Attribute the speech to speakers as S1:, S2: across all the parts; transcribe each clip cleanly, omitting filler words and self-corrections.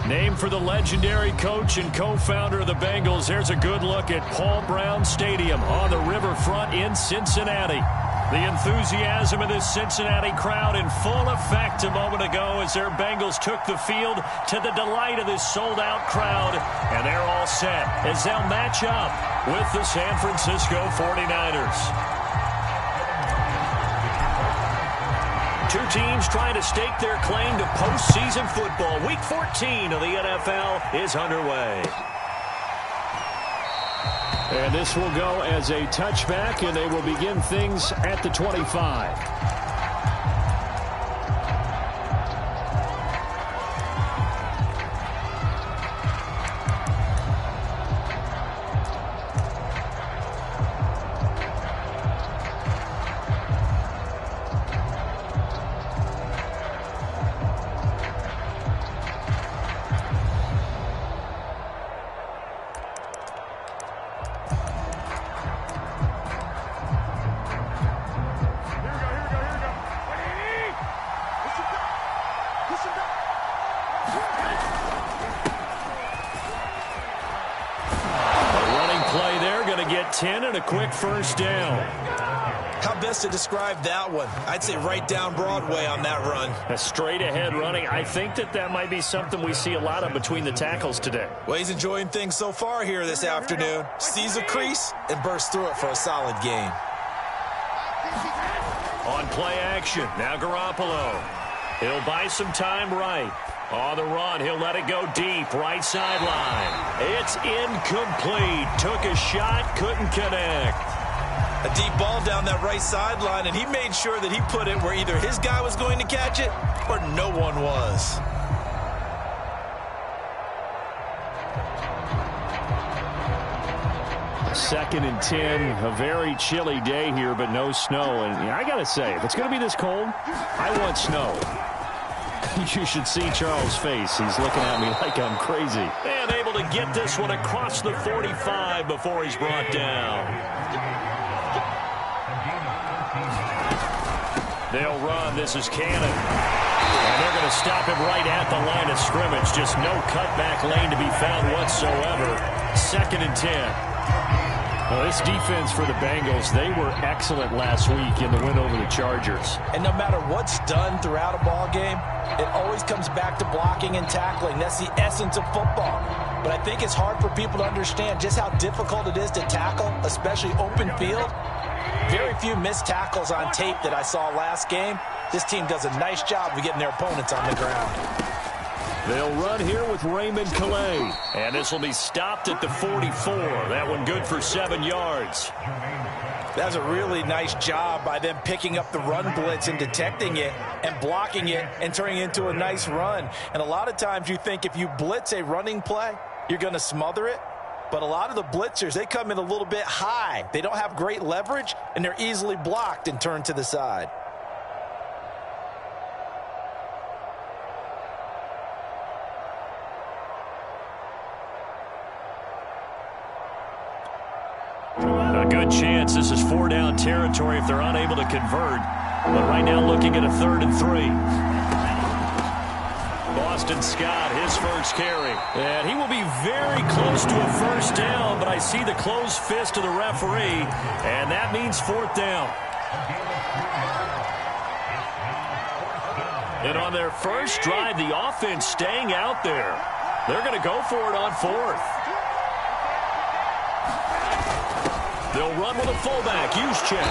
S1: Named for the legendary coach and co-founder of the Bengals, there's a good look at Paul Brown Stadium on the riverfront in Cincinnati. The enthusiasm of this Cincinnati crowd in full effect a moment ago as their Bengals took the field to the delight of this sold-out crowd. And they're all set as they'll match up with the San Francisco 49ers. Two teams trying to stake their claim to postseason football. Week 14 of the NFL is underway. And this will go as a touchback, and they will begin things at the 25. Get 10 and a quick first down.
S2: How best to describe that one? I'd say right down Broadway on that run.
S1: A straight ahead running. I think that might be something we see a lot of between the tackles today.
S2: Well, he's enjoying things so far here this afternoon. Sees a crease and bursts through it for a solid gain.
S1: On play action, now Garoppolo. He'll buy some time right. On the run, he'll let it go deep, right sideline. It's incomplete. Took a shot, couldn't connect.
S2: A deep ball down that right sideline, and he made sure that he put it where either his guy was going to catch it or no one was.
S1: Second and 10, a very chilly day here, but no snow. And I got to say, if it's going to be this cold, I want snow. You should see Charles' face. He's looking at me like I'm crazy. And able to get this one across the 45 before he's brought down. They'll run. This is Cannon. And they're going to stop him right at the line of scrimmage. Just no cutback lane to be found whatsoever. Second and 10. Well, this defense for the Bengals, they were excellent last week in the win over the Chargers.
S2: And no matter what's done throughout a ball game, it always comes back to blocking and tackling. That's the essence of football. But I think it's hard for people to understand just how difficult it is to tackle, especially open field. Very few missed tackles on tape that I saw last game. This team does a nice job of getting their opponents on the ground.
S1: They'll run here with Raymond Calais. And this will be stopped at the 44. That one good for 7 yards.
S2: That's a really nice job by them picking up the run blitz and detecting it and blocking it and turning it into a nice run. And a lot of times you think if you blitz a running play, you're going to smother it. But a lot of the blitzers, they come in a little bit high. They don't have great leverage, and they're easily blocked and turned to the side.
S1: A good chance this is 4-down territory if they're unable to convert. But right now looking at a 3rd and 3. Boston Scott, his first carry. And he will be very close to a first down, but I see the closed fist of the referee, and that means 4th down. And on their first drive, the offense staying out there. They're going to go for it on 4th. They'll run with a fullback, use check.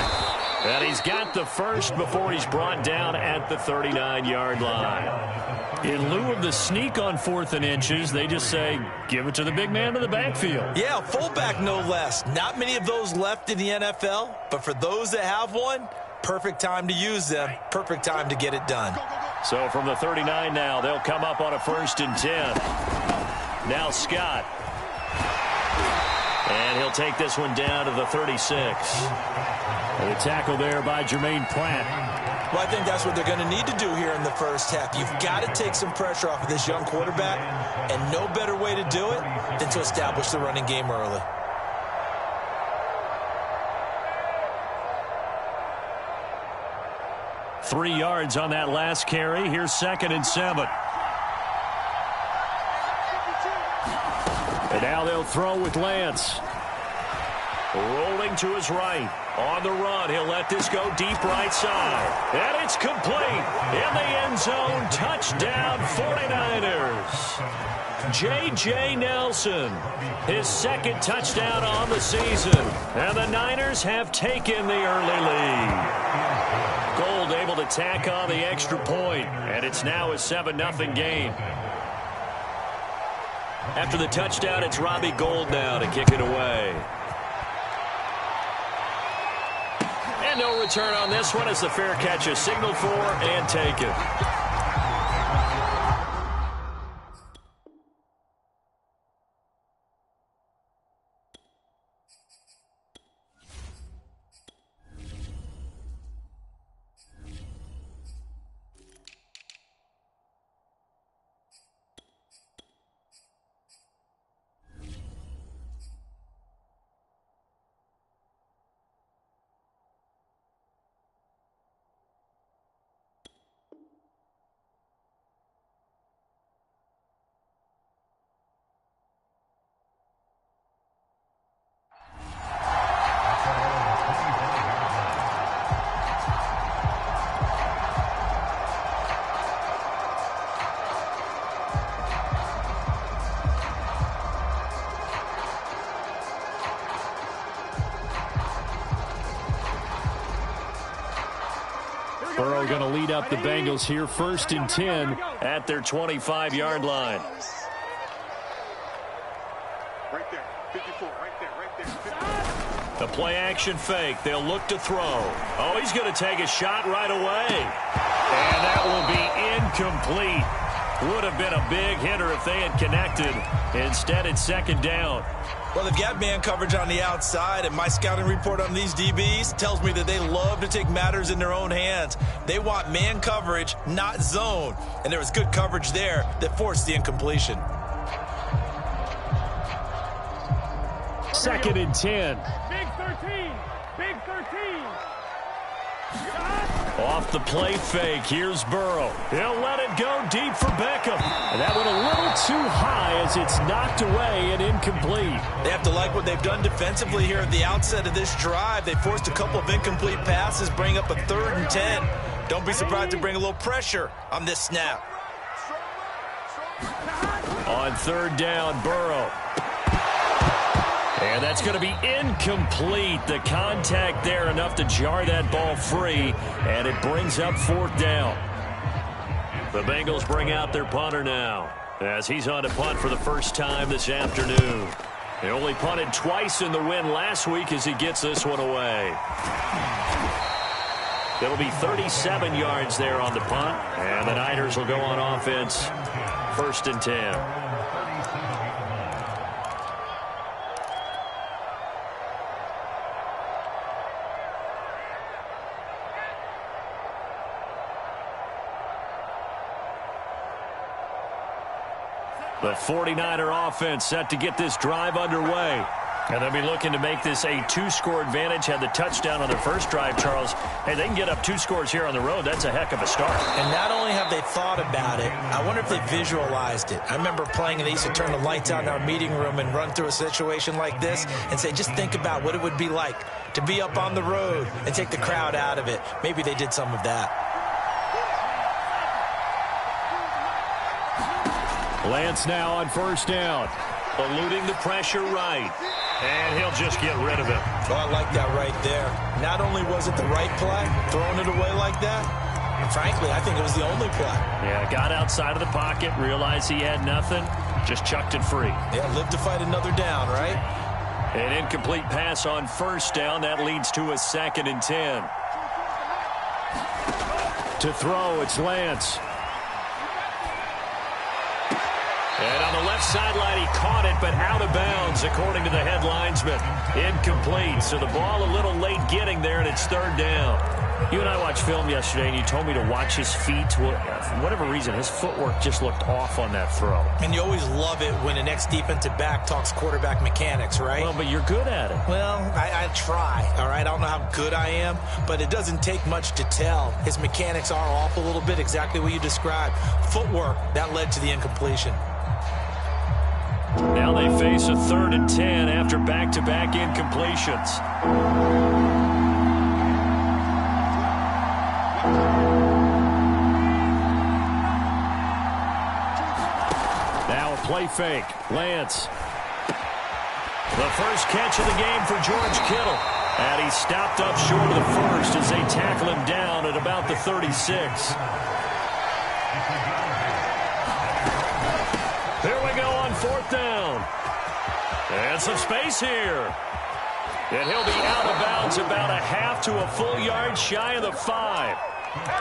S1: And he's got the first before he's brought down at the 39-yard line. In lieu of the sneak on 4th and inches, they just say, give it to the big man in the backfield.
S2: Yeah, fullback no less. Not many of those left in the NFL, but for those that have one, perfect time to use them, perfect time to get it done.
S1: So from the 39 now, they'll come up on a 1st and 10. Now Scott. And he'll take this one down to the 36. And a tackle there by Jermaine Pratt.
S2: Well, I think that's what they're going to need to do here in the first half. You've got to take some pressure off of this young quarterback, and no better way to do it than to establish the running game early. "3 yards on that last carry. Here's 2nd and 7.
S1: Now they'll throw with Lance. Rolling to his right. On the run, he'll let this go deep right side. And it's complete. In the end zone, touchdown 49ers. J.J. Nelson, his second touchdown on the season. And the Niners have taken the early lead. Gold able to tack on the extra point, and it's now a 7-0 game. After the touchdown, it's Robbie Gould now to kick it away. And no return on this one as the fair catch is signaled for and taken. Burrow going to lead up the Bengals here, 1st and 10 at their 25-yard line.
S3: Right there, 54, right there, 54.
S1: The play-action fake. They'll look to throw. Oh, he's going to take a shot right away. And that will be incomplete. Would have been a big hitter if they had connected. Instead, it's 2nd down.
S2: Well, they've got man coverage on the outside, and my scouting report on these DBs tells me that they love to take matters in their own hands. They want man coverage, not zone. And there was good coverage there that forced the incompletion.
S1: 2nd and 10.
S3: Big 13, big 13.
S1: Off the play fake, here's Burrow. He'll let it go deep for Beckham. And that went a little too high as it's knocked away and incomplete.
S2: They have to like what they've done defensively here at the outset of this drive. They forced a couple of incomplete passes, bring up a 3rd and 10. Don't be surprised to bring a little pressure on this snap.
S1: On 3rd down, Burrow. And that's going to be incomplete. The contact there enough to jar that ball free, and it brings up 4th down. The Bengals bring out their punter now as he's on to punt for the first time this afternoon. They only punted twice in the win last week as he gets this one away. It'll be 37 yards there on the punt, and the Niners will go on offense 1st and 10. The 49er offense set to get this drive underway. And they'll be looking to make this a 2-score advantage. Had the touchdown on their first drive, Charles. Hey, they can get up 2 scores here on the road. That's a heck of a start.
S2: And not only have they thought about it, I wonder if they visualized it. I remember playing and they used to turn the lights out in our meeting room and run through a situation like this and say, just think about what it would be like to be up on the road and take the crowd out of it. Maybe they did some of that.
S1: Lance now on 1st down. Eluding the pressure right. And he'll just get rid of it.
S2: Oh, I like that right there. Not only was it the right play, throwing it away like that, frankly, I think it was the only play.
S1: Yeah, got outside of the pocket, realized he had nothing, just chucked it free.
S2: Yeah, live to fight another down, right?
S1: An incomplete pass on 1st down. That leads to a 2nd and 10. To throw, it's Lance. And on the left sideline, he caught it, but out of bounds, according to the head linesman. Incomplete. So the ball a little late getting there, and it's 3rd down. You and I watched film yesterday, and you told me to watch his feet. Well, for whatever reason, his footwork just looked off on that throw.
S2: And you always love it when an ex-defensive back talks quarterback mechanics, right?
S1: Well, but you're good at it.
S2: Well, I try, all right? I don't know how good I am, but it doesn't take much to tell. His mechanics are off a little bit, exactly what you described. Footwork, that led to the incompletion.
S1: Now they face a 3rd and 10 after back-to-back incompletions. Now a play fake. Lance. The first catch of the game for George Kittle. And he stopped up short of the first as they tackle him down at about the 36. Here we go on 4th down. And some space here. And he'll be out of bounds about a half to a full yard shy of the 5.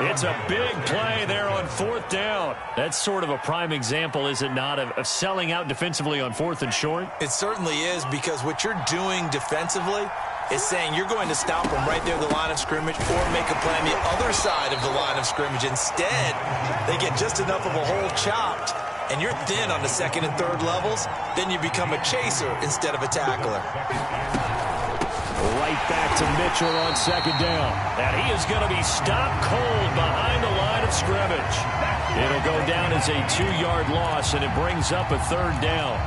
S1: It's a big play there on 4th down. That's sort of a prime example, is it not, of selling out defensively on 4th and short?
S2: It certainly is, because what you're doing defensively is saying you're going to stop them right there at the line of scrimmage or make a play on the other side of the line of scrimmage. Instead, they get just enough of a hole chopped, and you're thin on the 2nd and 3rd levels. Then you become a chaser instead of a tackler.
S1: Right back to Mitchell on 2nd down. And he is going to be stopped cold behind the line of scrimmage. It'll go down as a 2-yard loss, and it brings up a 3rd down.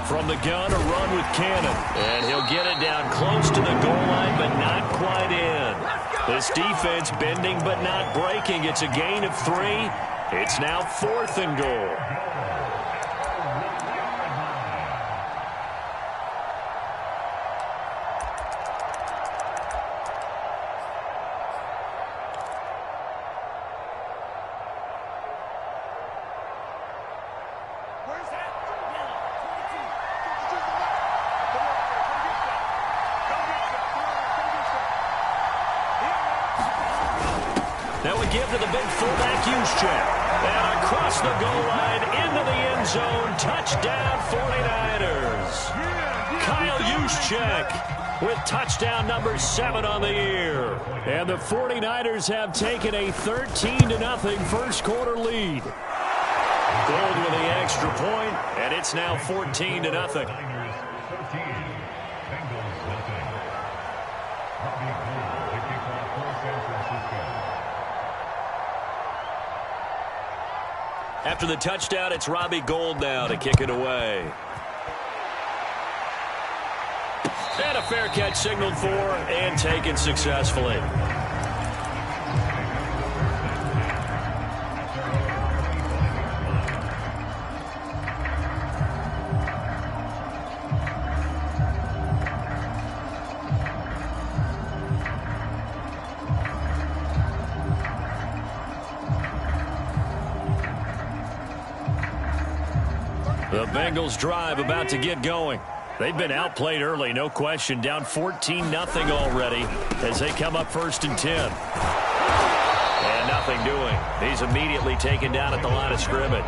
S1: From the gun, a run with Cannon. And he'll get it down close to the goal line, but not quite in. This defense bending but not breaking. It's a gain of 3. It's now 4th and goal. Now we give to the big fullback, Juszczyk. And across the goal line, into the end zone. Touchdown, 49ers. Kyle Juszczyk with touchdown number 7 on the year. And the 49ers have taken a 13-0 first quarter lead. Gold with the extra point, and it's now 14-0. After the touchdown, it's Robbie Gould now to kick it away. And a fair catch signaled for and taken successfully. The Bengals drive about to get going. They've been outplayed early, no question. Down 14-0 already as they come up 1st and 10. And nothing doing. He's immediately taken down at the line of scrimmage.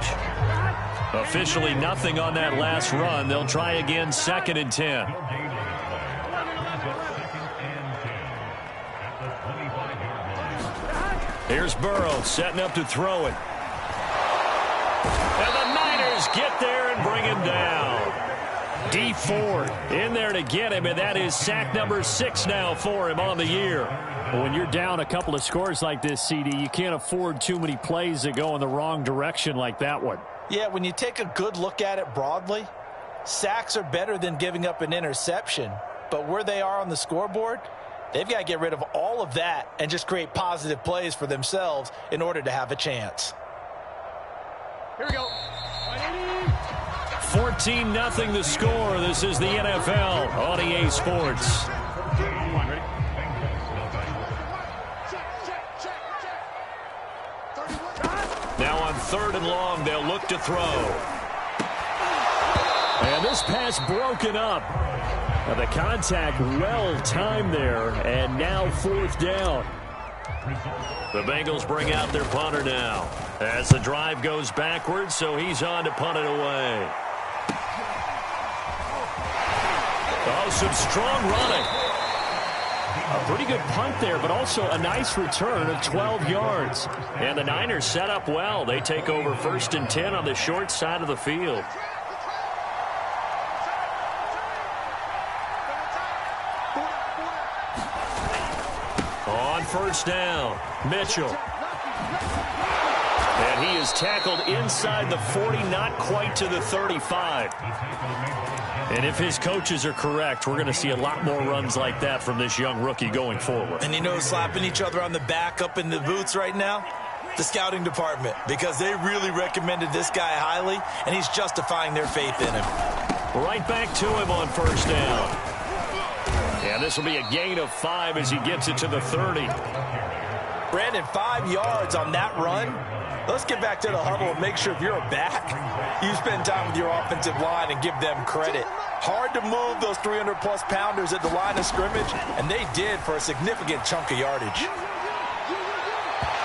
S1: Officially nothing on that last run. They'll try again 2nd and 10. Here's Burrow setting up to throw it. And the Niners get there and bring him down. D Ford in there to get him, and that is sack number 6 now for him on the year. When you're down a couple of scores like this, CD, you can't afford too many plays that go in the wrong direction like that one.
S2: Yeah, when you take a good look at it broadly, sacks are better than giving up an interception. But where they are on the scoreboard, they've got to get rid of all of that and just create positive plays for themselves in order to have a chance.
S3: Here we go.
S1: 14-0 the score. This is the NFL on EA Sports. Now on 3rd and long, they'll look to throw. And this pass broken up. Now the contact well timed there, and now 4th down. The Bengals bring out their punter now as the drive goes backwards, so he's on to punt it away. Oh, some strong running. A pretty good punt there, but also a nice return of 12 yards. And the Niners set up well. They take over 1st and 10 on the short side of the field. On 1st down, Mitchell. And he is tackled inside the 40, not quite to the 35. And if his coaches are correct, we're going to see a lot more runs like that from this young rookie going forward.
S2: And you know, slapping each other on the back up in the boots right now? The scouting department, because they really recommended this guy highly, and he's justifying their faith in him.
S1: Right back to him on 1st down. And this will be a gain of 5 as he gets it to the 30.
S2: Brandon, 5 yards on that run. Let's get back to the huddle and make sure if you're a back, you spend time with your offensive line and give them credit. Hard to move those 300-plus pounders at the line of scrimmage, and they did for a significant chunk of yardage.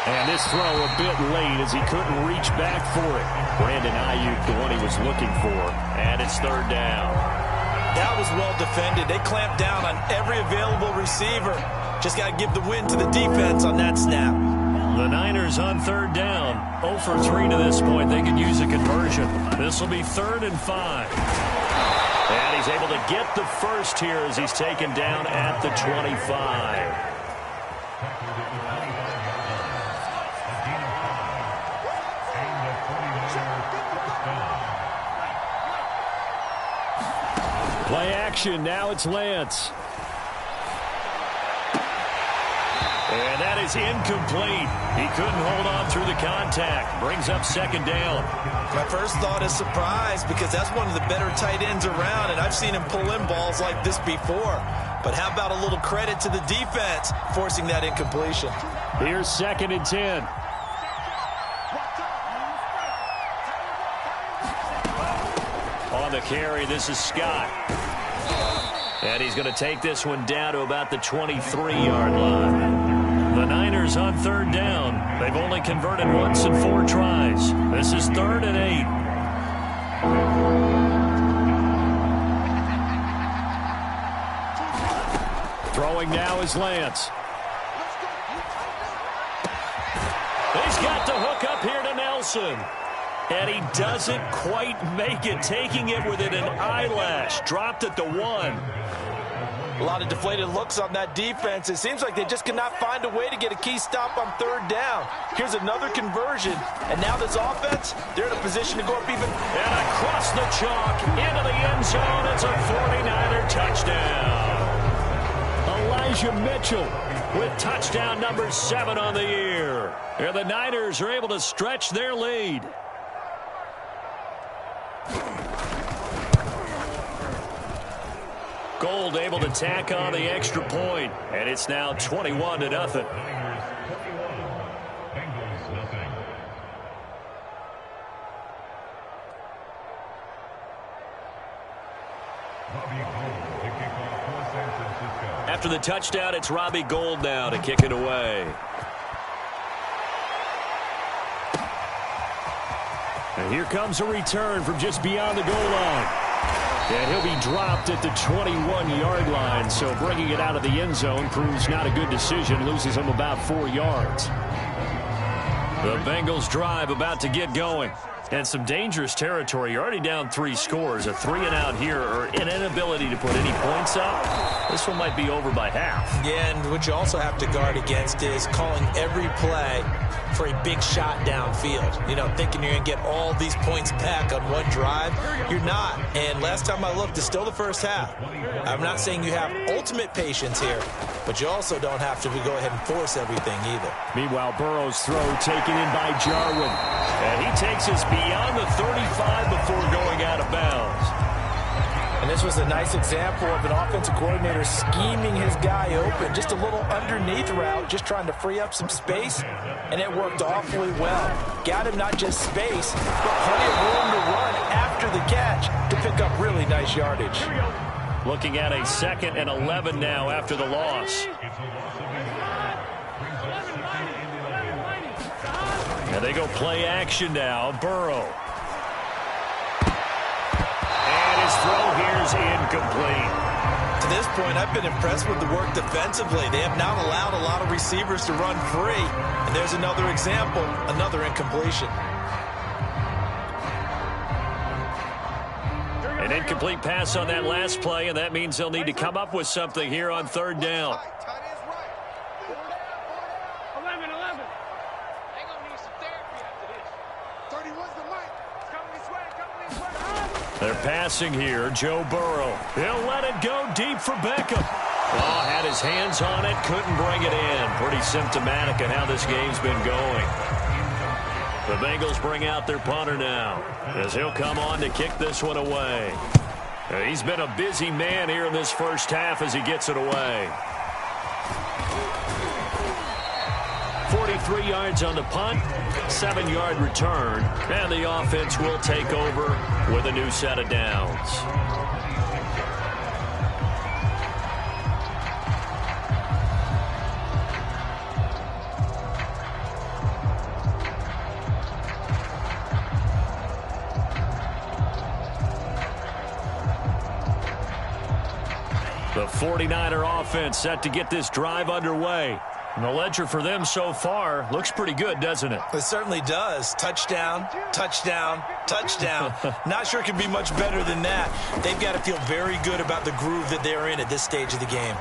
S1: And this throw a bit late as he couldn't reach back for it. Brandon Ayuk, the one he was looking for, and it's 3rd down.
S2: That was well defended. They clamped down on every available receiver. Just got to give the win to the defense on that snap.
S1: The Niners on 3rd down. 0 for 3 to this point. They could use a conversion. This will be 3rd and 5. And he's able to get the first here as he's taken down at the 25. Play action. Now it's Lance. And that is incomplete. He couldn't hold on through the contact. Brings up 2nd down.
S2: My first thought is surprise because that's one of the better tight ends around, and I've seen him pull in balls like this before. But how about a little credit to the defense forcing that incompletion?
S1: Here's 2nd and 10. On the carry, this is Scott. And he's going to take this one down to about the 23-yard line. The Niners on 3rd down. They've only converted once in 4 tries. This is 3rd and 8. Throwing now is Lance. He's got the hook up here to Nelson. And he doesn't quite make it, taking it within an eyelash. Dropped at the 1.
S2: A lot of deflated looks on that defense. It seems like they just cannot find a way to get a key stop on 3rd down. Here's another conversion, and now this offense, they're in a position to go up even.
S1: And across the chalk, into the end zone, it's a 49er touchdown. Elijah Mitchell with touchdown number 7 on the year. And the Niners are able to stretch their lead. Gold able to tack on the extra point, and it's now 21-0. After the touchdown, it's Robbie Gould now to kick it away. And here comes a return from just beyond the goal line. And he'll be dropped at the 21-yard line, so bringing it out of the end zone proves not a good decision, loses him about 4 yards. The Bengals drive about to get going. And some dangerous territory. You're already down 3 scores. A 3-and-out here, or an inability to put any points up. This one might be over by half.
S2: Yeah, and what you also have to guard against is calling every play for a big shot downfield. You know, thinking you're going to get all these points back on one drive. You're not. And last time I looked, it's still the first half. I'm not saying you have ultimate patience here, but you also don't have to go ahead and force everything either.
S1: Meanwhile, Burrow's throw taken in by Jarwin. And he takes us beyond the 35 before going out of bounds.
S2: And this was a nice example of an offensive coordinator scheming his guy open. Just a little underneath route, just trying to free up some space, and it worked awfully well. Got him not just space, but plenty of room to run after the catch to pick up really nice yardage.
S1: Looking at a 2nd and 11 now after the loss. And they go play action now. Burrow. And his throw here is incomplete.
S2: To this point, I've been impressed with the work defensively. They have not allowed a lot of receivers to run free. And there's another example, another incompletion.
S1: An incomplete pass on that last play, and that means they'll need to come up with something here on third down.
S3: 11. They gonna need some therapy after this. 31's the mic. It's coming this way.
S1: They're passing here. Joe Burrow. He'll let it go deep for Beckham. Oh, had his hands on it. Couldn't bring it in. Pretty symptomatic of how this game's been going. The Bengals bring out their punter now, as he'll come on to kick this one away. He's been a busy man here in this first half as he gets it away. 43 yards on the punt, 7-yard return, and the offense will take over with a new set of downs. The 49er offense set to get this drive underway. And the ledger for them so far looks pretty good, doesn't it?
S2: It certainly does. Touchdown, touchdown, touchdown. Not sure it can be much better than that. They've got to feel very good about the groove that they're in at this stage of the game.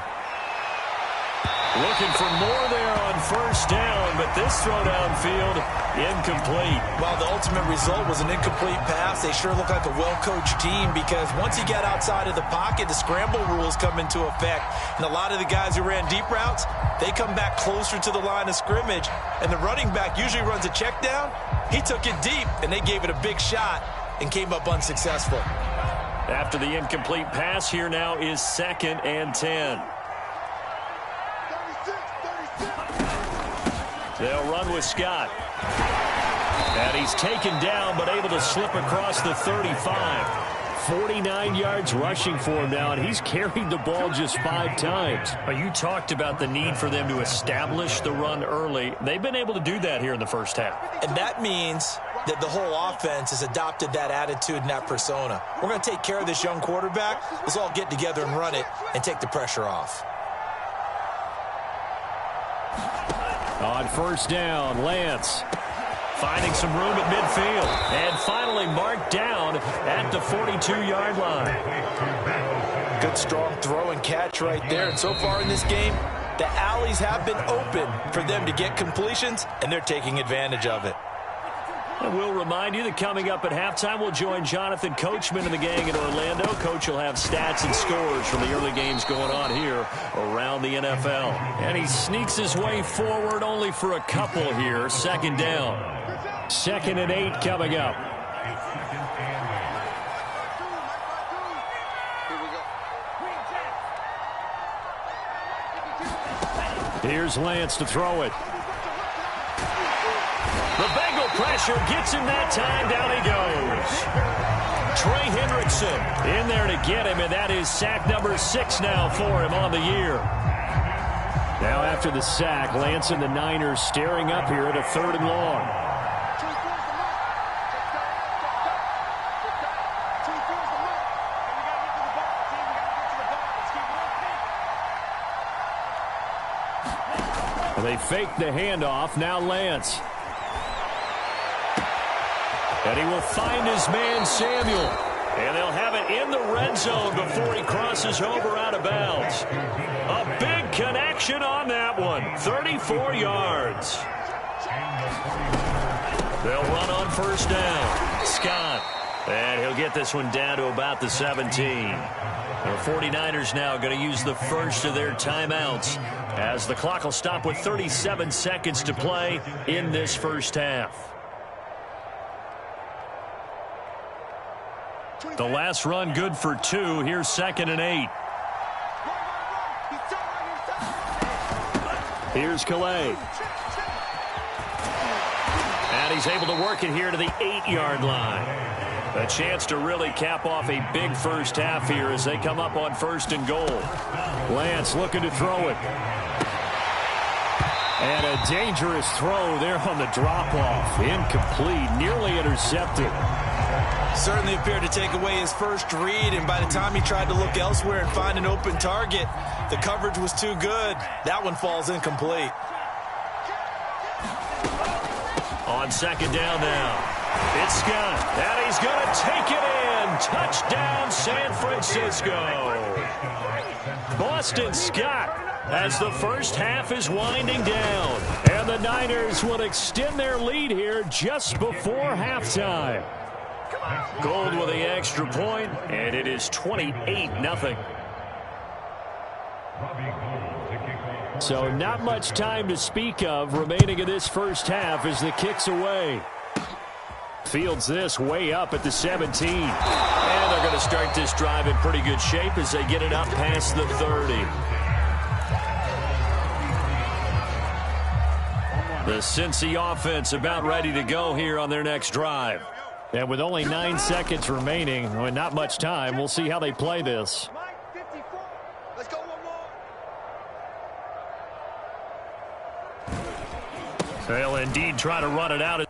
S1: Looking for more there on first down, but this throw downfield, incomplete.
S2: Well, the ultimate result was an incomplete pass. They sure look like a well-coached team because once you get outside of the pocket, the scramble rules come into effect. And a lot of the guys who ran deep routes, they come back closer to the line of scrimmage. And the running back usually runs a check down. He took it deep, and they gave it a big shot and came up unsuccessful.
S1: After the incomplete pass, here now is 2nd and 10. They'll run with Scott. And he's taken down, but able to slip across the 35. 49 yards rushing for him now, and he's carried the ball just 5 times. You talked about the need for them to establish the run early. They've been able to do that here in the first half.
S2: And that means that the whole offense has adopted that attitude and that persona. We're going to take care of this young quarterback. Let's all get together and run it and take the pressure off.
S1: On first down, Lance finding some room at midfield and finally marked down at the 42-yard line.
S2: Good strong throw and catch right there. And so far in this game, the alleys have been open for them to get completions, and they're taking advantage of it.
S1: And we'll remind you that coming up at halftime, we'll join Jonathan Coachman and the gang in Orlando. Coach will have stats and scores from the early games going on here around the NFL. And he sneaks his way forward only for a couple here. 2nd down. 2nd and 8 coming up. Here's Lance to throw it. The Bengal pressure gets him that time. Down he goes. Trey Hendrickson in there to get him, and that is sack number 6 now for him on the year. Now after the sack, Lance and the Niners staring up here at a 3rd and long. They fake the handoff. Now Lance. And he will find his man, Samuel. And they'll have it in the red zone before he crosses over out of bounds. A big connection on that one. 34 yards. They'll run on first down. Scott. And he'll get this one down to about the 17. The 49ers now going to use the first of their timeouts as the clock will stop with 37 seconds to play in this first half. The last run good for 2. Here's 2nd and 8. Here's Calais. And he's able to work it here to the 8-yard line. A chance to really cap off a big first half here as they come up on 1st and goal. Lance looking to throw it. And a dangerous throw there on the drop-off. Incomplete, nearly intercepted.
S2: Certainly appeared to take away his first read, and by the time he tried to look elsewhere and find an open target, the coverage was too good. That one falls incomplete.
S1: On second down now. It's Scott, and he's going to take it in. Touchdown, San Francisco. Boston Scott, as the first half is winding down. And the Niners will extend their lead here just before halftime. Gold with the extra point, and it is 28-0. So not much time to speak of remaining in this first half as the kick's away. Fields this way up at the 17. And they're going to start this drive in pretty good shape as they get it up past the 30. The Cincy offense about ready to go here on their next drive. And with only 9 seconds remaining, and not much time, we'll see how they play this.
S3: Let's go one more.
S1: They'll indeed try to run it out.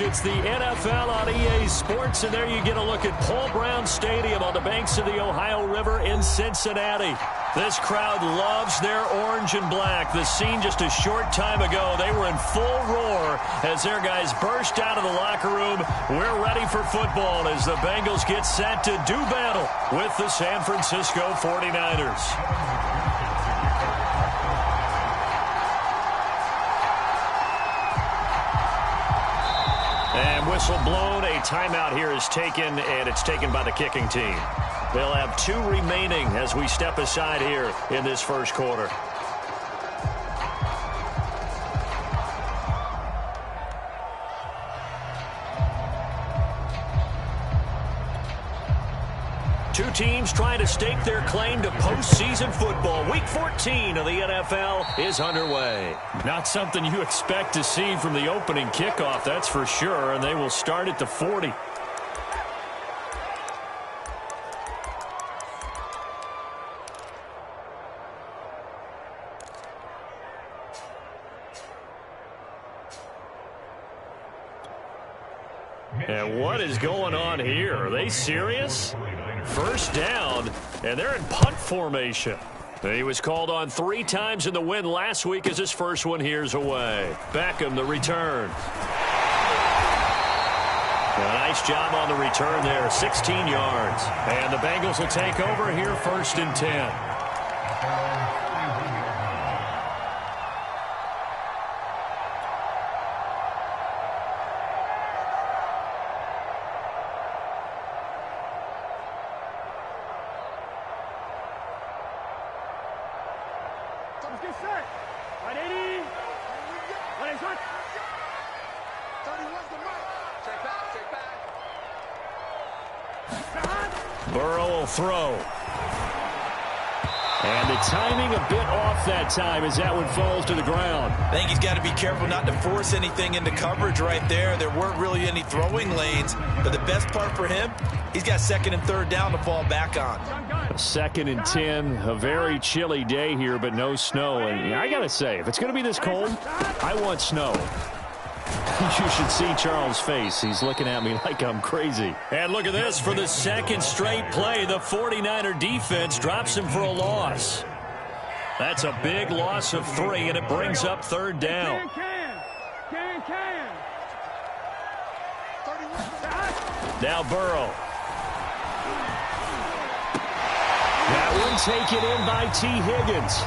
S1: It's the NFL on EA Sports, and there you get a look at Paul Brown Stadium on the banks of the Ohio River in Cincinnati. This crowd loves their orange and black. The scene just a short time ago, they were in full roar as their guys burst out of the locker room. We're ready for football as the Bengals get set to do battle with the San Francisco 49ers. And whistle blown, a timeout here is taken, and it's taken by the kicking team. They'll have 2 remaining as we step aside here in this first quarter. Two teams trying to stake their claim to postseason football. Week 14 of the NFL is underway. Not something you expect to see from the opening kickoff, that's for sure, and they will start at the 40. And what is going on here? Are they serious? First down, and they're in punt formation. He was called on 3 times in the win last week as his first one here's away. Beckham, the return. A nice job on the return there, 16 yards. And the Bengals will take over here first and 10.
S3: Get set. 180. 180. 31's the mark. Check back.
S1: Burrow will throw. And the timing a bit off that time as that one falls to the ground.
S2: I think he's got to be careful not to force anything into coverage right there. There weren't really any throwing lanes, but the best part for him, he's got 2nd and 3rd down to fall back on.
S1: 2nd and 10, a very chilly day here, but no snow. And I got to say, if it's going to be this cold, I want snow. You should see Charles' face. He's looking at me like I'm crazy. And look at this. For the 2nd straight play, the 49er defense drops him for a loss. That's a big loss of 3, and it brings up 3rd down. Now Burrow. That one taken in by T. Higgins.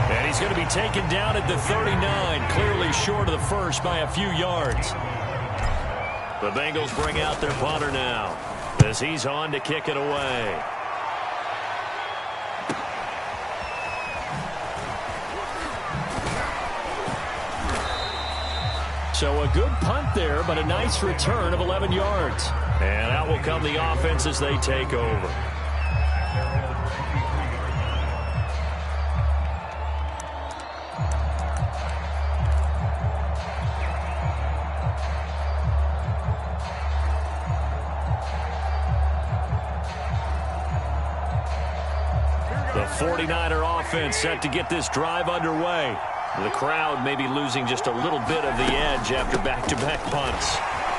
S1: And he's going to be taken down at the 39, clearly short of the first by a few yards. The Bengals bring out their punter now as he's on to kick it away. So a good punt there, but a nice return of 11 yards. And out will come the offense as they take over. The 49er offense set to get this drive underway. The crowd may be losing just a little bit of the edge after back-to-back punts.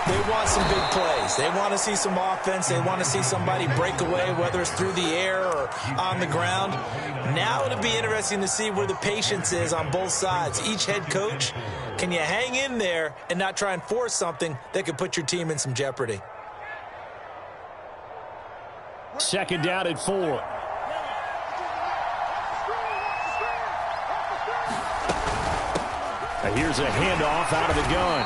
S2: They want some big plays. They want to see some offense. They want to see somebody break away, whether it's through the air or on the ground. Now it'll be interesting to see where the patience is on both sides. Each head coach, can you hang in there and not try and force something that could put your team in some jeopardy?
S1: 2nd down at 4. Here's a handoff out of the gun.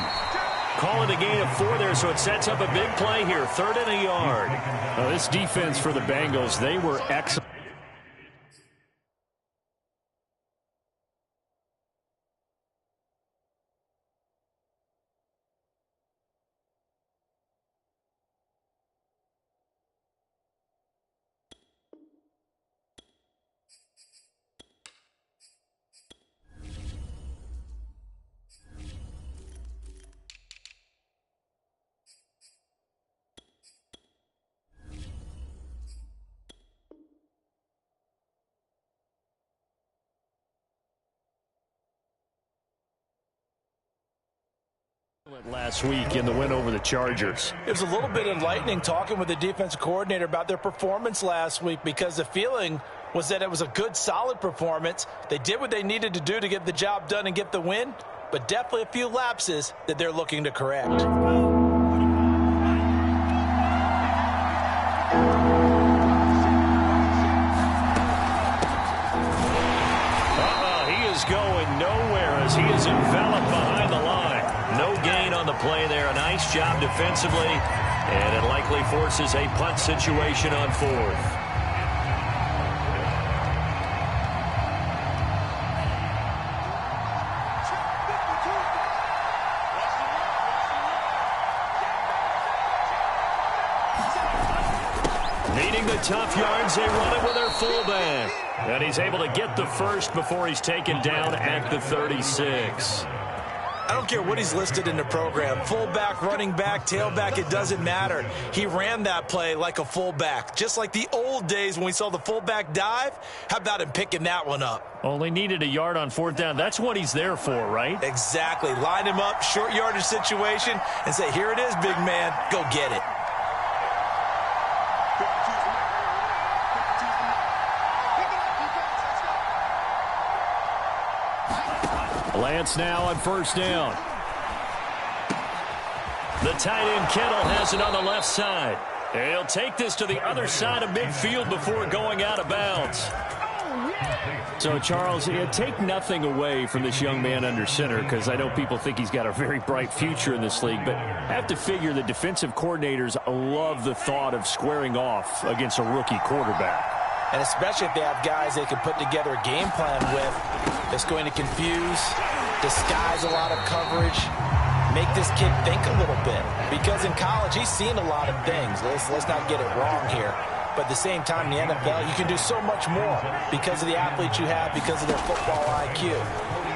S1: Call it a gain of 4 there, so it sets up a big play here. 3rd and a yard. This defense for the Bengals, they were excellent. Last week in the win over the Chargers.
S2: It was a little bit enlightening talking with the defensive coordinator about their performance last week, because the feeling was that it was a good, solid performance. They did what they needed to do to get the job done and get the win, but definitely a few lapses that they're looking to correct.
S1: He is going nowhere as he is enveloped behind the line. No gain on the play there. A nice job defensively, and it likely forces a punt situation on fourth. Needing the tough yards, they run it with their fullback. And he's able to get the first before he's taken down at the 36.
S2: I don't care what he's listed in the program. Fullback, running back, tailback, it doesn't matter. He ran that play like a fullback, just like the old days when we saw the fullback dive. How about him picking that one up?
S1: Only needed a yard on fourth down. That's what he's there for, right?
S2: Exactly. Line him up, short yardage situation, and say, here it is, big man. Go get it.
S1: Lance now on first down. The tight end Kittle has it on the left side. He'll take this to the other side of midfield before going out of bounds. So, Charles, take nothing away from this young man under center, because I know people think he's got a very bright future in this league, but I have to figure the defensive coordinators love the thought of squaring off against a rookie quarterback.
S2: And especially if they have guys they can put together a game plan with that's going to confuse, disguise a lot of coverage, make this kid think a little bit. Because in college, he's seen a lot of things. Let's not get it wrong here. But at the same time, in the NFL, you can do so much more because of the athletes you have, because of their football IQ.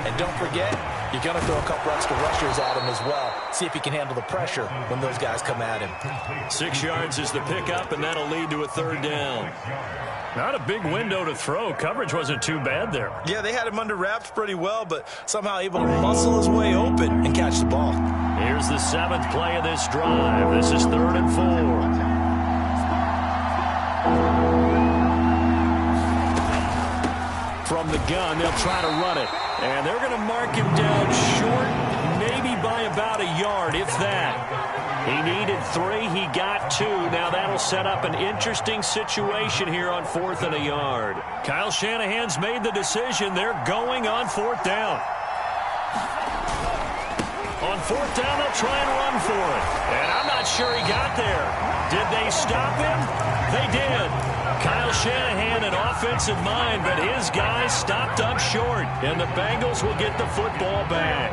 S2: And don't forget, you're going to throw a couple extra rushers at him as well. See if he can handle the pressure when those guys come at him.
S1: 6 yards is the pickup, and that'll lead to a third down. Not a big window to throw. Coverage wasn't too bad there.
S2: Yeah, they had him under wraps pretty well, but somehow able to muscle his way open and catch the ball.
S1: Here's the 7th play of this drive. This is 3rd and 4. From the gun, they'll try to run it. And they're going to mark him down short, maybe by about a yard, if that. He needed 3. He got 2. Now that'll set up an interesting situation here on 4th and a yard. Kyle Shanahan's made the decision. They're going on 4th down. On 4th down, they'll try and run for it. And I'm not sure he got there. Did they stop him? They did. Kyle Shanahan, an offensive mind, but his guys stopped up short. And the Bengals will get the football back.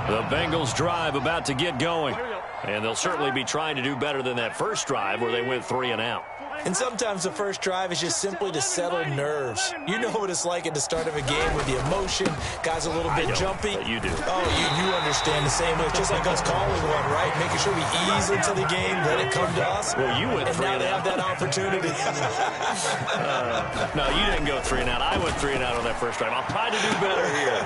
S1: The Bengals drive about to get going. And they'll certainly be trying to do better than that first drive where they went 3 and out.
S2: And sometimes the first drive is just simply to settle nerves. You know what it's like at the start of a game with the emotion. Guys a little bit jumpy.
S1: You do.
S2: Oh, you understand the same way. Just like us calling one, right? Making sure we ease into the game, let it come to us.
S1: Well, you went 3
S2: and now
S1: and
S2: they
S1: out.
S2: have that opportunity.
S1: No, you didn't go 3 and out. I went 3 and out on that first drive. I'll try to do better here.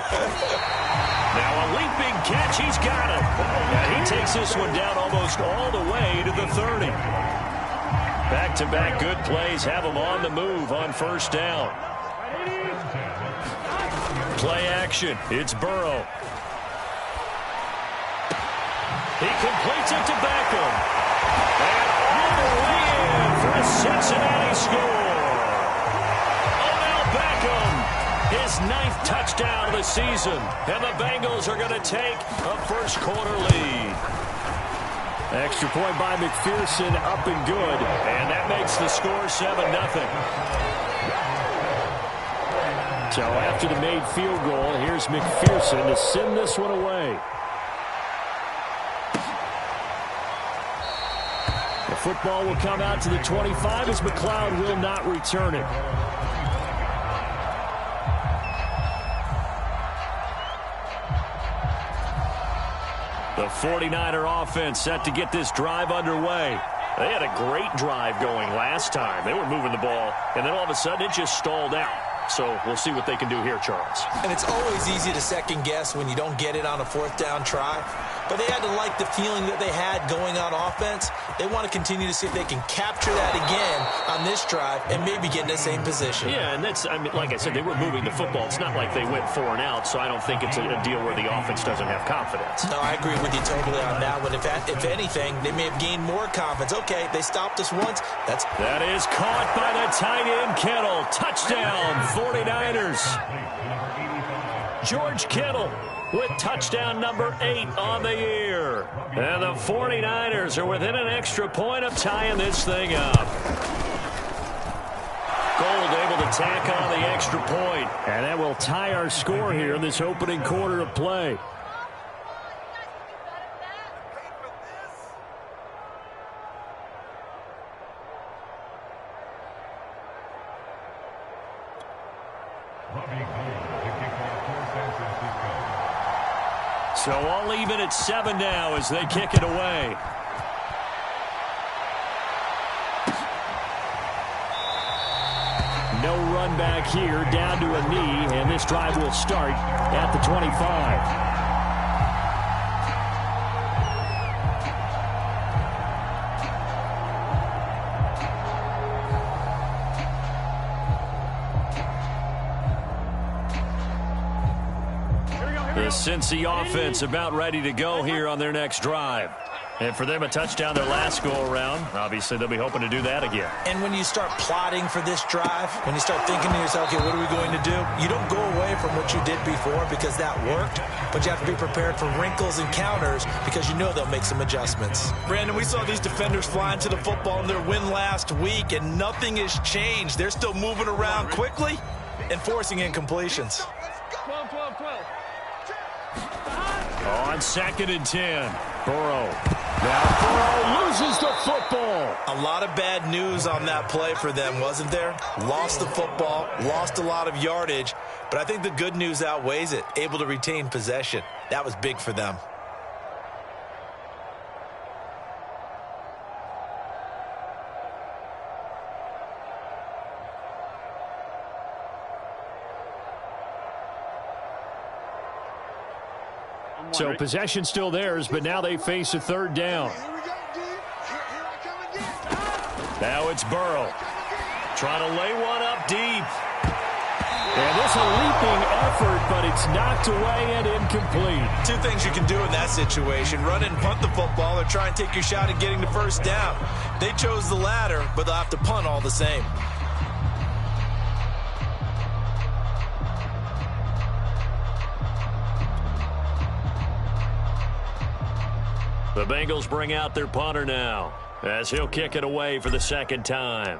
S1: Now a leaping catch. He's got it. And he takes this one down almost all the way to the 30. Back-to-back good plays have him on the move on first down. Play action. It's Burrow. He completes it to Beckham. And all the way in for a Cincinnati score. Odell Beckham, his 9th touchdown of the season. And the Bengals are going to take a first-quarter lead. Extra point by McPherson, up and good. And that makes the score 7-0. So after the made field goal, here's McPherson to send this one away. The football will come out to the 25 as McLeod will not return it. The 49er offense set to get this drive underway. They had a great drive going last time. They were moving the ball, and then all of a sudden it just stalled out. So we'll see what they can do here, Charles.
S2: And it's always easy to second guess when you don't get it on a 4th down try. but they had to like the feeling that they had going on offense. They want to continue to see if they can capture that again on this drive and maybe get in the same position.
S1: Yeah, and that's, I mean, like I said, they were moving the football. It's not like they went 4 and out, so I don't think it's a deal where the offense doesn't have confidence.
S2: No, I agree with you totally on that one. If anything, they may have gained more confidence. Okay, they stopped us once.
S1: That is caught by the tight end, Kittle. Touchdown, 49ers. George Kittle with touchdown number 8 on the year. And the 49ers are within an extra point of tying this thing up. Gold able to tack on the extra point. And that will tie our score here in this opening quarter of play. So all even at 7 now as they kick it away. No run back here, down to a knee, and this drive will start at the 25. The Cincy offense about ready to go here on their next drive. And for them, a touchdown their last go-around. Obviously, they'll be hoping to do that again.
S2: And when you start plotting for this drive, when you start thinking to yourself, okay, what are we going to do? You don't go away from what you did before because that worked, but you have to be prepared for wrinkles and counters because you know they'll make some adjustments. Brandon, we saw these defenders flying to the football in their win last week, and nothing has changed. They're still moving around quickly and forcing incompletions.
S3: 12.
S1: On 2nd and 10, Burrow. Now Burrow loses the football.
S2: A lot of bad news on that play for them, wasn't there? Lost the football, lost a lot of yardage, but I think the good news outweighs it. Able to retain possession. That was big for them.
S1: So possession still theirs, but now they face a 3rd down. Now it's Burrow. Trying to lay one up deep. And this is a leaping effort, but it's knocked away and incomplete.
S2: 2 things you can do in that situation. Run and punt the football or try and take your shot at getting the 1st down. They chose the latter, but they'll have to punt all the same.
S1: The Bengals bring out their punter now as he'll kick it away for the 2nd time.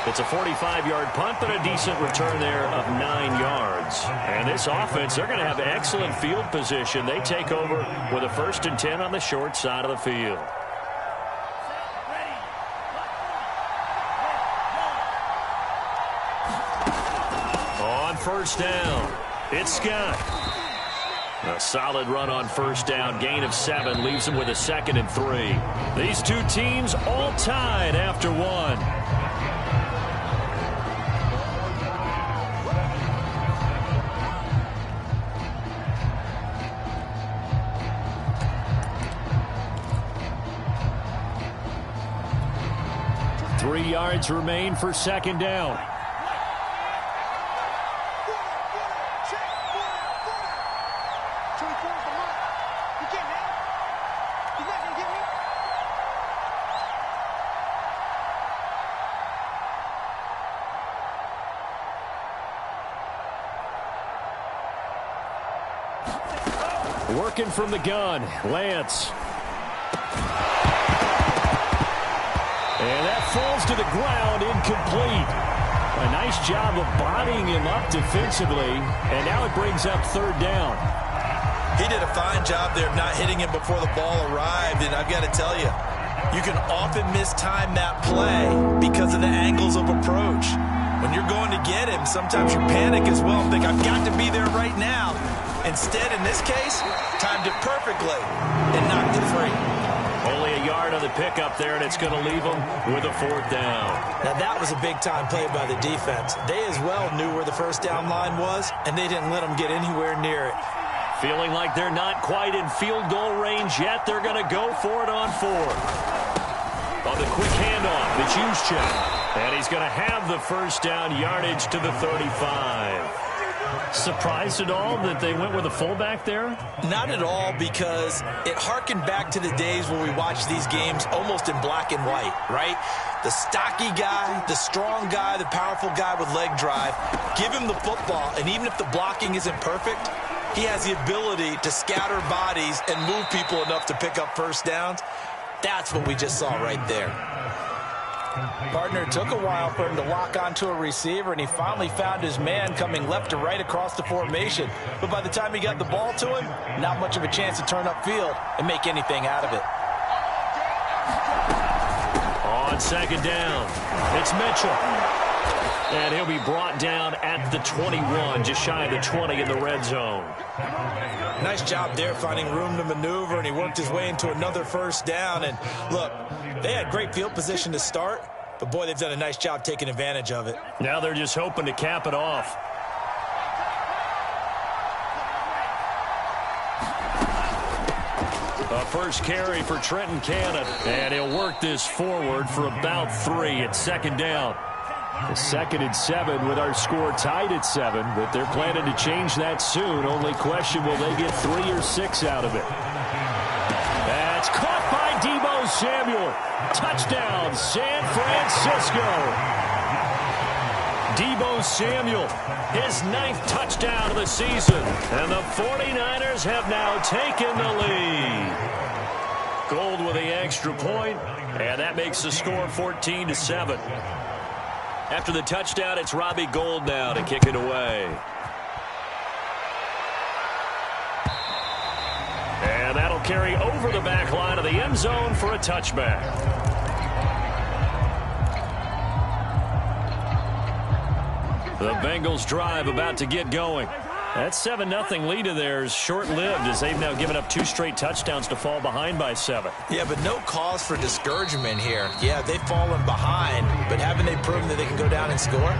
S1: It's a 45-yard punt, but a decent return there of 9 yards. And this offense, they're going to have excellent field position. They take over with a 1st and 10 on the short side of the field. On 1st down, it's Scott. A solid run on 1st down, gain of 7, leaves him with a 2nd and 3. These 2 teams all tied after 1. Three yards remain for 2nd down. Working from the gun, Lance. And that falls to the ground, incomplete. A nice job of bodying him up defensively, and now it brings up 3rd down.
S2: He did a fine job there of not hitting him before the ball arrived, and I've got to tell you, you can often mistime that play because of the angles of approach. When you're going to get him, sometimes you panic as well and think, I've got to be there right now. Instead, in this case, timed it perfectly and knocked it free.
S1: Only a yard on the the pickup there, and it's going to leave them with a 4th down.
S2: Now, that was a big-time play by the defense. They as well knew where the first down line was, and they didn't let them get anywhere near it.
S1: Feeling like they're not quite in field goal range yet, they're going to go for it on 4th. On the quick handoff, the Juszczyk. And he's going to have the first down, yardage to the 35. Surprised at all that they went with a fullback there?
S2: Not at all, because it harkened back to the days when we watched these games almost in black and white, right? The stocky guy, the strong guy, the powerful guy with leg drive. Give him the football, and even if the blocking isn't perfect, he has the ability to scatter bodies and move people enough to pick up first downs. That's what we just saw right there. Partner, it took a while for him to lock onto a receiver, and he finally found his man coming left to right across the formation. But by the time he got the ball to him, not much of a chance to turn upfield and make anything out of it.
S1: On 2nd down, it's Mitchell. And he'll be brought down at the 21, just shy of the 20 in the red zone.
S2: Nice job there finding room to maneuver, and he worked his way into another first down. And look, they had great field position to start, but boy, they've done a nice job taking advantage of it.
S1: Now they're just hoping to cap it off. A first carry for Trenton Cannon, and he'll work this forward for about 3 at 2nd down. The 2nd and 7 with our score tied at 7, but they're planning to change that soon. Only question, will they get 3 or 6 out of it? That's caught by Deebo Samuel. Touchdown, San Francisco. Deebo Samuel, his 9th touchdown of the season. And the 49ers have now taken the lead. Gold with the extra point, and that makes the score 14-7. After the touchdown, it's Robbie Gould now to kick it away. And that'll carry over the back line of the end zone for a touchback. The Bengals drive about to get going. That 7-0 lead of theirs short-lived as they've now given up 2 straight touchdowns to fall behind by 7.
S2: Yeah, but no cause for discouragement here. Yeah, they've fallen behind, but haven't they proven that they can go down and score?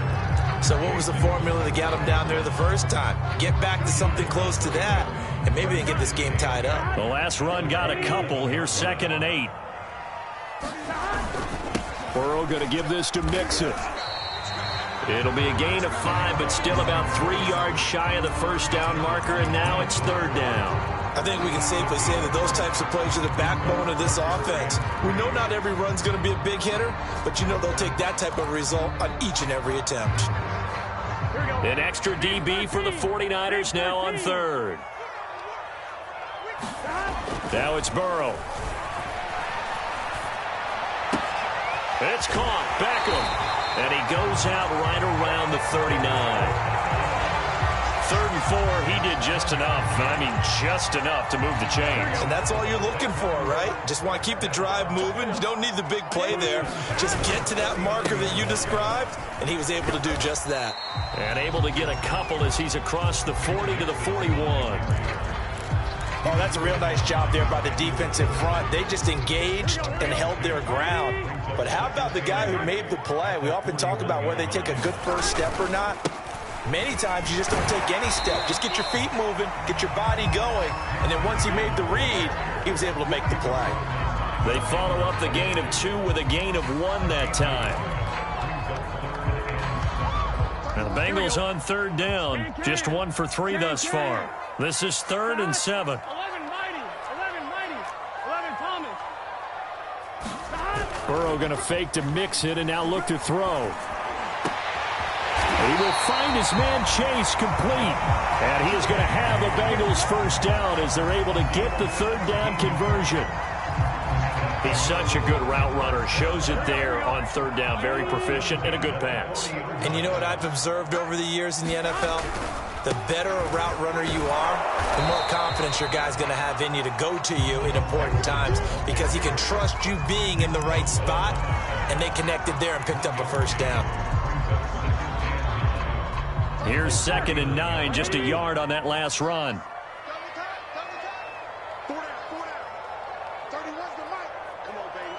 S2: So what was the formula that got them down there the first time? Get back to something close to that, and maybe they can get this game tied up.
S1: The last run got a couple. Here's 2nd and 8. Burrow going to give this to Mixon. It'll be a gain of 5, but still about 3 yards shy of the first down marker, and now it's 3rd down.
S2: I think we can safely say that those types of plays are the backbone of this offense. We know not every run's going to be a big hitter, but you know they'll take that type of result on each and every attempt.
S1: An extra DB for the 49ers now on 3rd. Now it's Burrow. It's caught. Beckham. And he goes out right around the 39. 3rd and 4, he did just enough. I mean, just enough to move the chains.
S2: And that's all you're looking for, right? Just want to keep the drive moving. You don't need the big play there. Just get to that marker that you described, and he was able to do just that.
S1: And able to get a couple as he's across the 40 to the 41.
S2: Oh, that's a real nice job there by the defensive front. They just engaged and held their ground. But how about the guy who made the play? We often talk about whether they take a good first step or not. Many times you just don't take any step. Just get your feet moving, get your body going, and then once he made the read, he was able to make the play.
S1: They follow up the gain of 2 with a gain of 1 that time. Now the Bengals on 3rd down, just 1 for 3 thus far. This is 3rd and 7.
S3: 11 mighty, 11 Thomas.
S1: Burrow going to fake to mix it and now look to throw. He will find his man Chase complete. And he is going to have the Bengals first down as they're able to get the 3rd down conversion. He's such a good route runner. Shows it there on 3rd down. Very proficient and a good pass.
S2: And you know what I've observed over the years in the NFL? The better a route runner you are, the more confidence your guy's going to have in you to go to you in important times because he can trust you being in the right spot, and they connected there and picked up a first down.
S1: Here's 2nd and 9, just a yard on that last run.
S3: Double time. 4 down. 31's the mic. Come on, baby.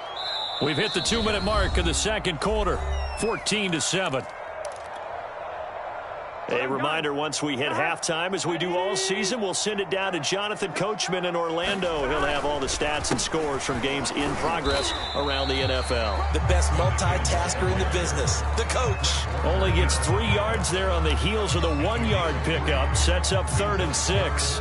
S1: We've hit the 2-minute mark of the second quarter, 14-7. A reminder, once we hit halftime, as we do all season, we'll send it down to Jonathan Coachman in Orlando. He'll have all the stats and scores from games in progress around the NFL.
S2: The best multitasker in the business, the coach.
S1: Only gets 3 yards there on the heels of the 1-yard pickup. Sets up 3rd and 6.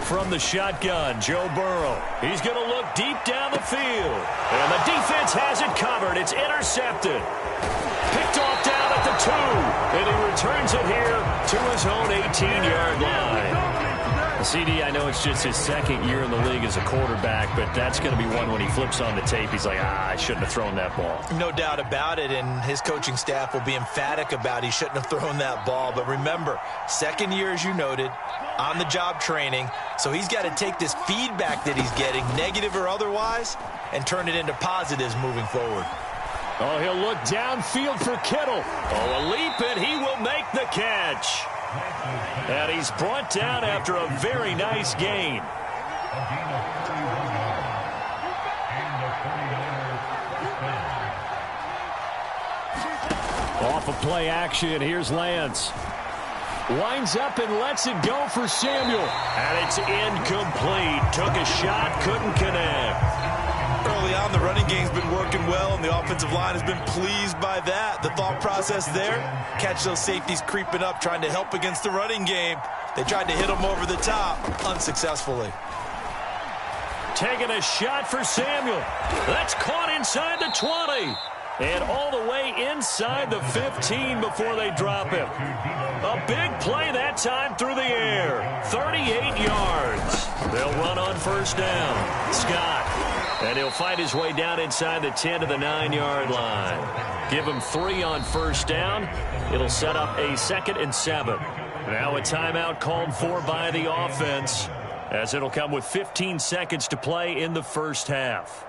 S1: From the shotgun, Joe Burrow. He's going to look deep down the field. And the defense has it covered. It's intercepted. Picked off down at the 2. And he returns it here to his own 18-yard line. CD, I know it's just his 2nd year in the league as a quarterback, but that's going to be one when he flips on the tape. He's like, I shouldn't have thrown that ball.
S2: No doubt about it, and his coaching staff will be emphatic about he shouldn't have thrown that ball. But remember, 2nd year, as you noted, on-the-job training, so he's got to take this feedback that he's getting, negative or otherwise, and turn it into positives moving forward.
S1: Oh, he'll look downfield for Kittle. Oh, a leap, and he will make the catch. And he's brought down after a very nice gain. Off of play action, here's Lance. Winds up and lets it go for Samuel. And it's incomplete. Took a shot, couldn't connect.
S2: Early on, the running game's been working well, and the offensive line has been pleased by that. The thought process there, catch those safeties creeping up, trying to help against the running game. They tried to hit them over the top, unsuccessfully.
S1: Taking a shot for Samuel. That's caught inside the 20. And all the way inside the 15 before they drop him. A big play that time through the air. 38 yards. They'll run on 1st down. Scott. And he'll find his way down inside the 10 to the 9-yard line. Give him 3 on 1st down. It'll set up a 2nd and 7. Now a timeout called for by the offense, as it'll come with 15 seconds to play in the 1st half.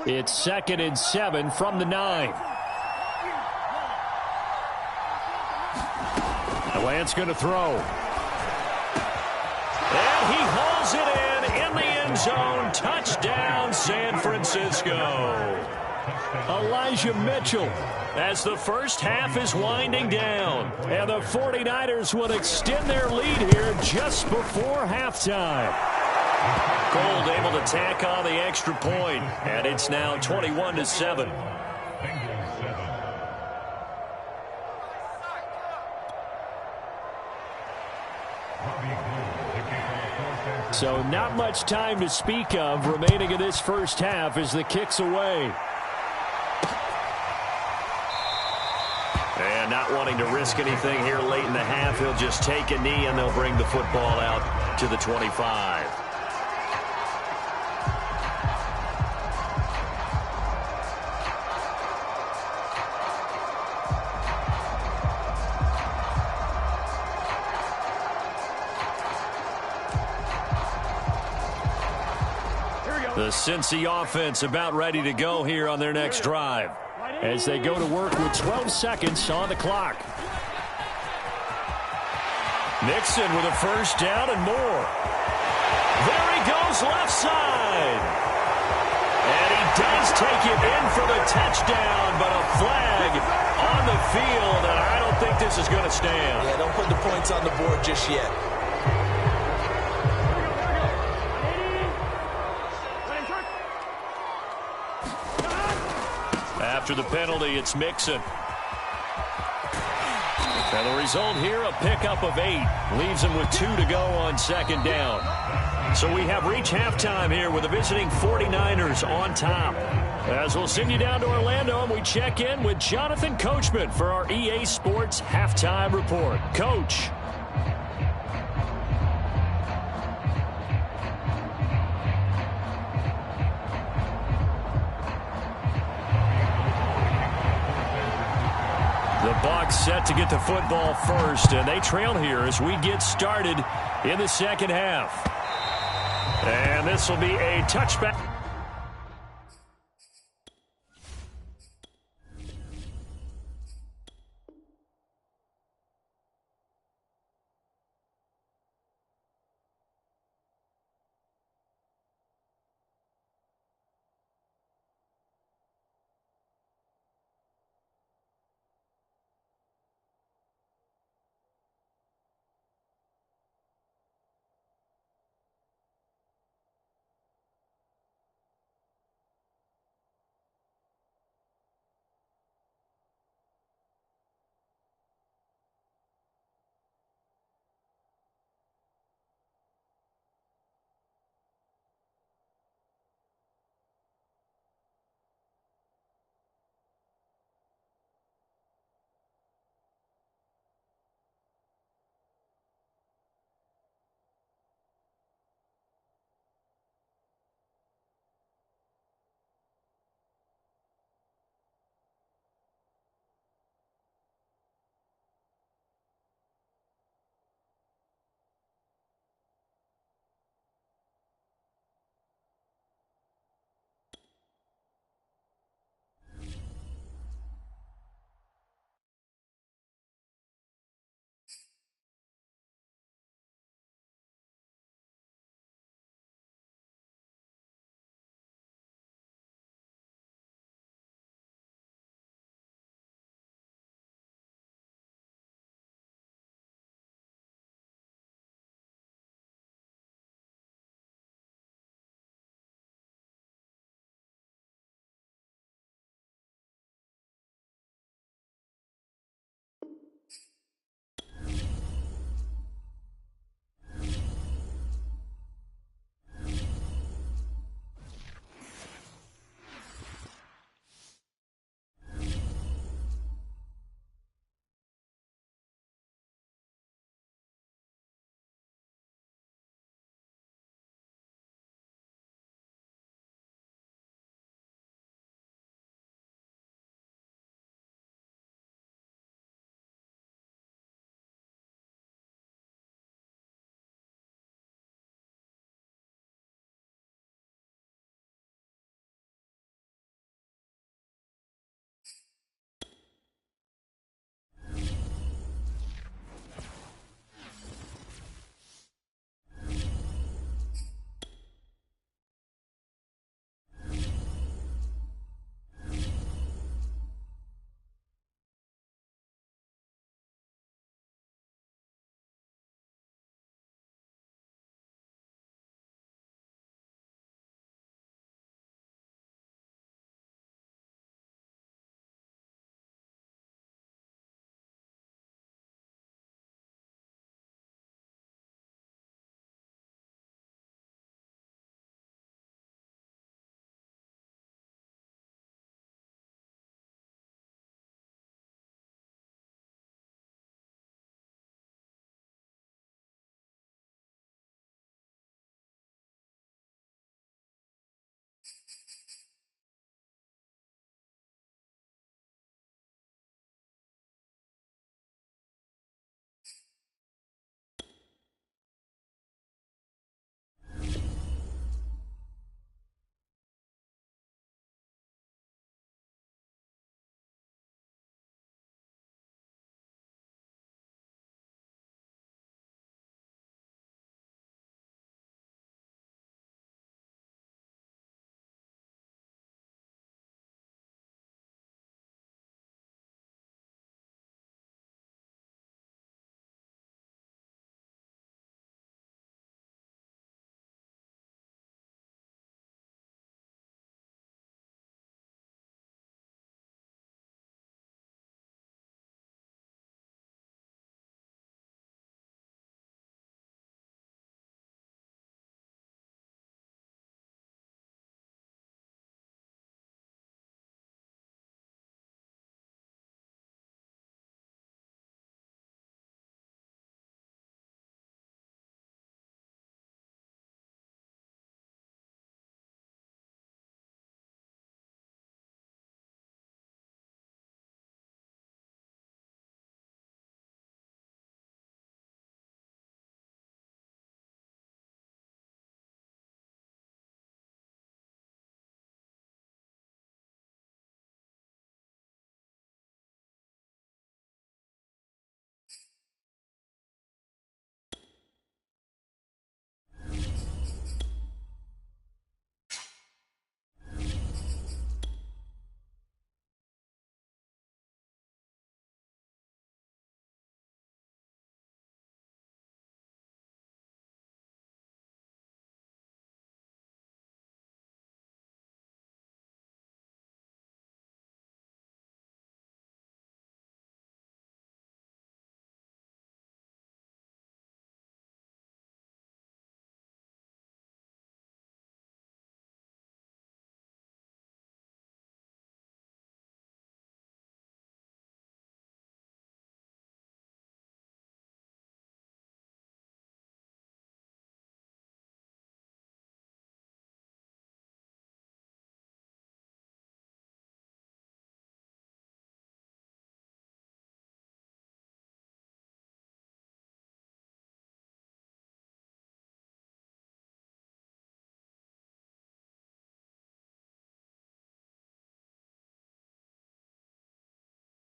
S1: It's 2nd and 7 from the 9. Lance going to throw. And he hauls it in the end zone. Touchdown, San Francisco. Elijah Mitchell, as the 1st half is winding down. And the 49ers will extend their lead here just before halftime. Gold able to tack on the extra point, and it's now 21-7. So not much time to speak of remaining in this 1st half as the kick's away. And not wanting to risk anything here late in the half, he'll just take a knee and they'll bring the football out to the 25. The Cincy offense about ready to go here on their next drive as they go to work with 12 seconds on the clock. Mixon with a 1st down and more. There he goes left side. And he does take it in for the touchdown, but a flag on the field, and I don't think this is going to stand.
S2: Yeah, don't put the points on the board just yet.
S1: After the penalty, it's Mixon. And the result here, a pickup of 8. Leaves him with 2 to go on 2nd down. So we have reached halftime here with the visiting 49ers on top. As we'll send you down to Orlando, and we check in with Jonathan Coachman for our EA Sports Halftime Report. Coach. The Bucs set to get the football first, and they trail here as we get started in the second half. And this will be a touchback.